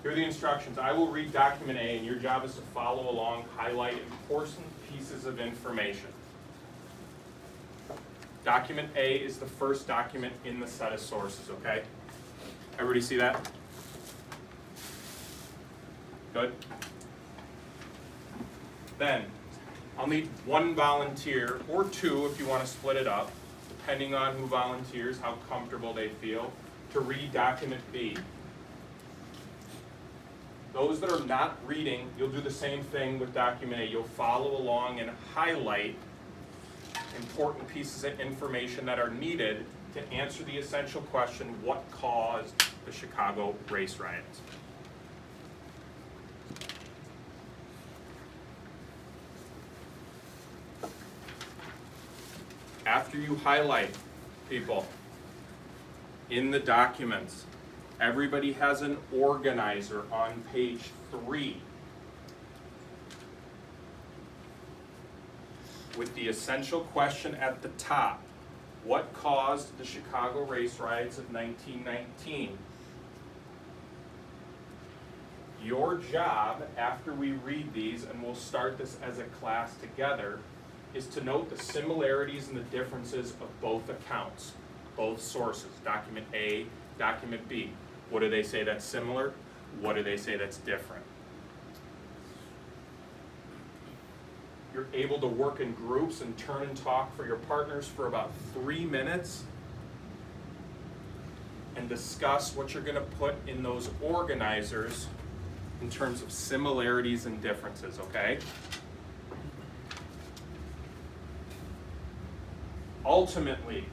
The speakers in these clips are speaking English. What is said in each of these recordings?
Here are the instructions. I will read document A, and your job is to follow along, highlight important pieces of information. Document A is the first document in the set of sources, okay? Everybody see that? Good? Then, I'll need one volunteer, or two if you want to split it up, depending on who volunteers, how comfortable they feel, to read document B. Those that are not reading, you'll do the same thing with document A. You'll follow along and highlight important pieces of information that are needed to answer the essential question, what caused the Chicago race riots? After you highlight, people, in the documents, everybody has an organizer on page 3 with the essential question at the top. What caused the Chicago race riots of 1919? Your job, after we read these, and we'll start this as a class together, is to note the similarities and the differences of both accounts, both sources, document A, document B. What do they say that's similar? What do they say that's different? You're able to work in groups and turn and talk for your partners for about 3 minutes and discuss what you're going to put in those organizers in terms of similarities and differences, okay? Ultimately,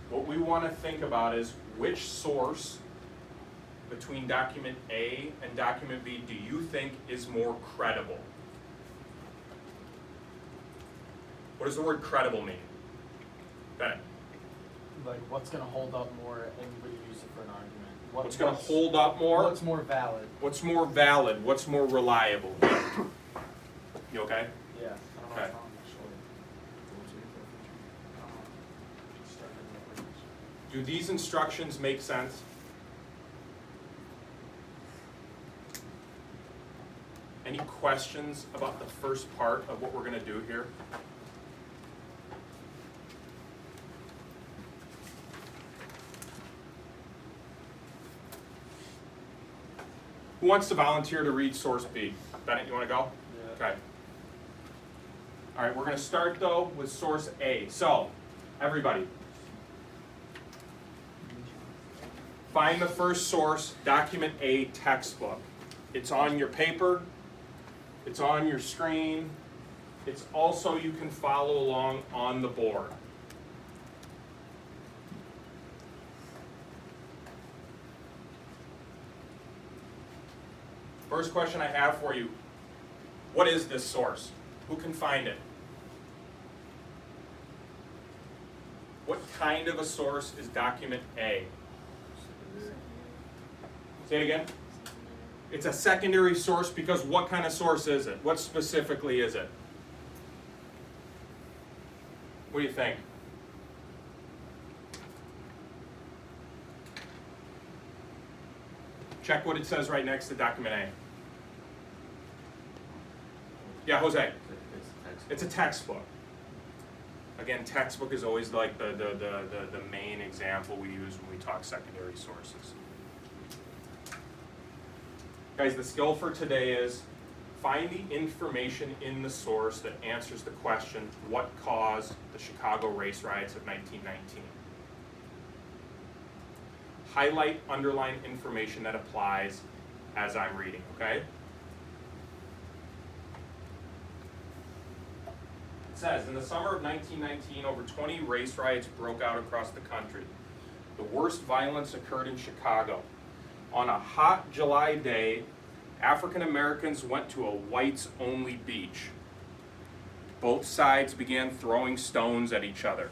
what we want to think about is which source between document A and document B do you think is more credible? What does the word credible mean? Bennett. Like, what's going to hold up more and anybody use it for an argument? What's going to hold up more? What's more valid? What's more valid? What's more reliable? You okay? Yeah. I don't know Okay. Do these instructions make sense? Any questions about the first part of what we're going to do here? Who wants to volunteer to read source B? Bennett, you want to go? Yeah. Okay. All right, we're going to start though with source A. So, everybody, find the first source, document A textbook. It's on your paper, it's on your screen, it's also, you can follow along on the board. First question I have for you, what is this source? Who can find it? What kind of a source is document A? Say it again. It's a secondary source because what kind of source is it? What specifically is it? What do you think? Check what it says right next to document A. Yeah, Jose. It's a textbook. Again, textbook is always like the main example we use when we talk secondary sources. Guys, the skill for today is find the information in the source that answers the question, what caused the Chicago race riots of 1919? Highlight, underline information that applies as I'm reading, okay? It says, in the summer of 1919, over 20 race riots broke out across the country. The worst violence occurred in Chicago. On a hot July day, African Americans went to a whites-only beach. Both sides began throwing stones at each other.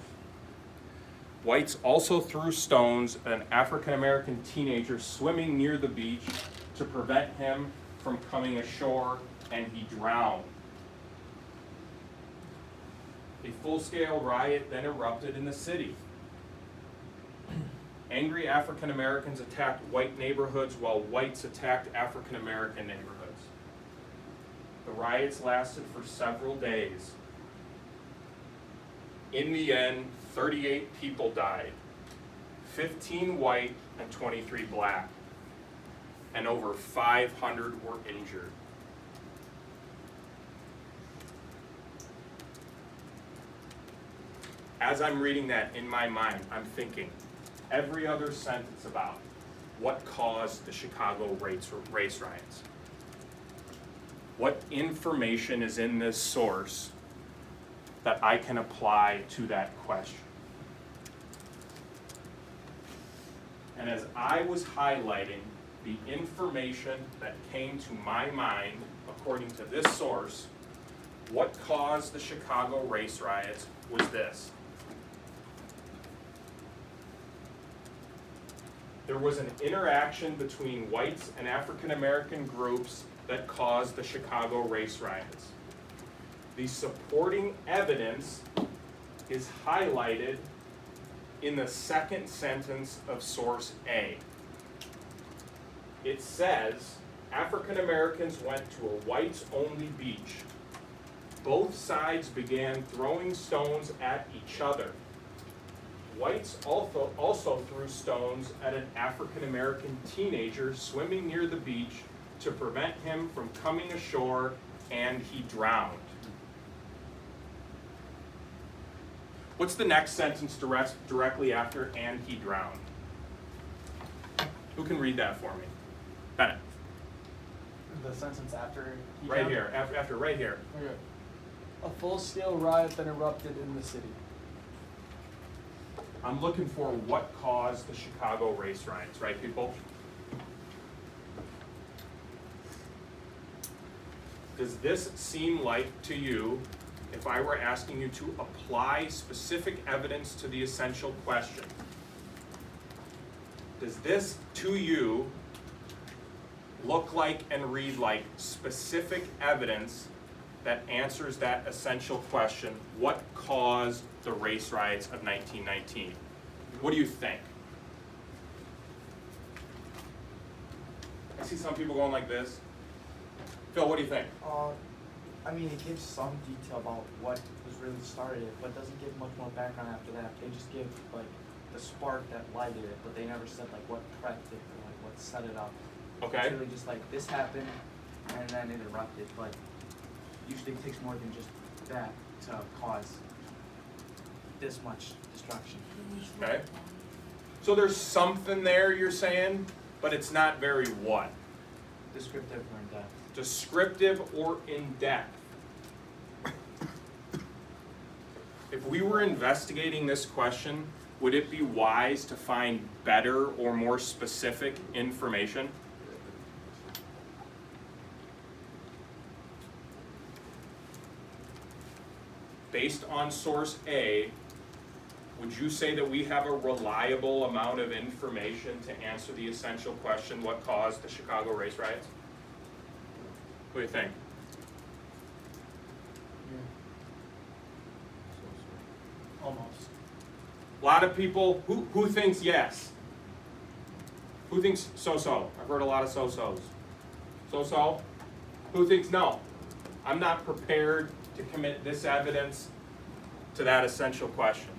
Whites also threw stones at an African American teenager swimming near the beach to prevent him from coming ashore, and he drowned. A full-scale riot then erupted in the city. Angry African Americans attacked white neighborhoods while whites attacked African American neighborhoods. The riots lasted for several days. In the end, 38 people died, 15 white and 23 black, and over 500 were injured. As I'm reading that in my mind, I'm thinking every other sentence about what caused the Chicago race riots. What information is in this source that I can apply to that question? And as I was highlighting the information that came to my mind, according to this source, what caused the Chicago race riots was this. There was an interaction between whites and African American groups that caused the Chicago race riots. The supporting evidence is highlighted in the second sentence of source A. It says, African Americans went to a whites-only beach. Both sides began throwing stones at each other. Whites also threw stones at an African American teenager swimming near the beach to prevent him from coming ashore, and he drowned. What's the next sentence directly after "and he drowned"? Who can read that for me? Bennett. The sentence after he Right drowned? here, after right here. Okay. A full-scale riot then erupted in the city. I'm looking for what caused the Chicago race riots, right, people? Does this seem like to you, if I were asking you to apply specific evidence to the essential question, does this to you look like and read like specific evidence that answers that essential question, what caused the race riots of 1919? What do you think? I see some people going like this. Phil, what do you think? I mean, it gives some detail about what was really started it, but doesn't give much more background after that. They just give like the spark that lighted it, but they never said like what prepped it or like what set it up. Okay. It's really just like this happened and then it erupted, but usually it takes more than just that to cause this much destruction. Okay. So there's something there you're saying, but it's not very what? Descriptive or in depth. Descriptive or in depth. If we were investigating this question, would it be wise to find better or more specific information? Based on source A, would you say that we have a reliable amount of information to answer the essential question, what caused the Chicago race riots? What do you think? Almost. A lot of people, who thinks yes? Who thinks so-so? I've heard a lot of so-sos. So-so? Who thinks no? I'm not prepared to commit this evidence to that essential question.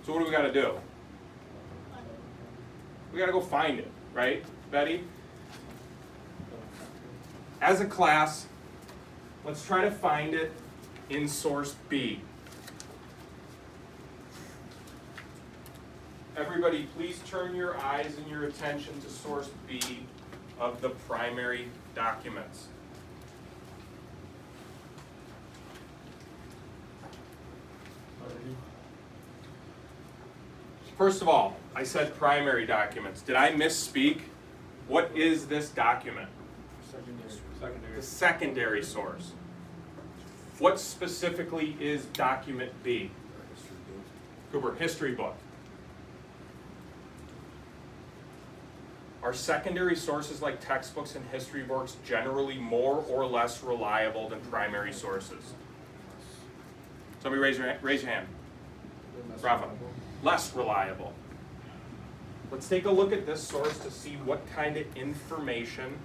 So what do we gotta do? We gotta go find it, right, Betty? As a class, let's try to find it in source B. Everybody, please turn your eyes and your attention to source B of the primary documents. First of all, I said primary documents. Did I misspeak? What is this document? The secondary source. What specifically is document B? Cooper, history book. Are secondary sources like textbooks and history books generally more or less reliable than primary sources? Somebody raise your hand. Rafa. Less reliable. Let's take a look at this source to see what kind of information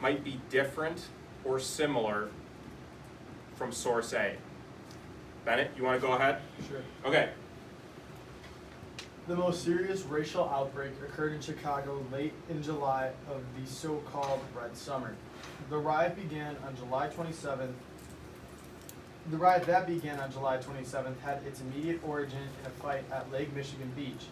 might be different or similar from source A. Bennett, you want to go ahead? Sure. Okay. The most serious racial outbreak occurred in Chicago late in July of the so-called Red Summer. The riot that began on July 27th had its immediate origin in a fight at Lake Michigan Beach.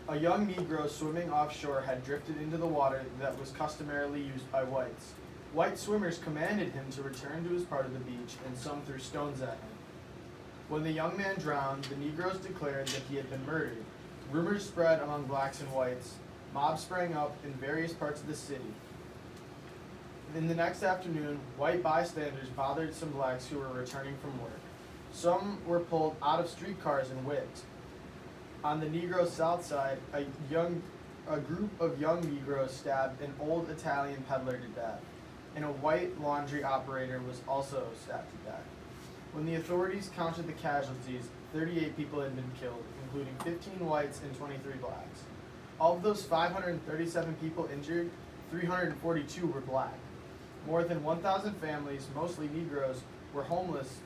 A young Negro swimming offshore had drifted into the water that was customarily used by whites. White swimmers commanded him to return to his part of the beach, and some threw stones at him. When the young man drowned, the Negroes declared that he had been murdered. Rumors spread among blacks and whites. Mobs sprang up in various parts of the city. In the next afternoon, white bystanders bothered some blacks who were returning from work. Some were pulled out of streetcars and whipped. On the Negro South Side, a group of young Negroes stabbed an old Italian peddler to death, and a white laundry operator was also stabbed to death. When the authorities counted the casualties, 38 people had been killed, including 15 whites and 23 blacks. Of those 537 people injured, 342 were black. More than 1,000 families, mostly Negroes, were homeless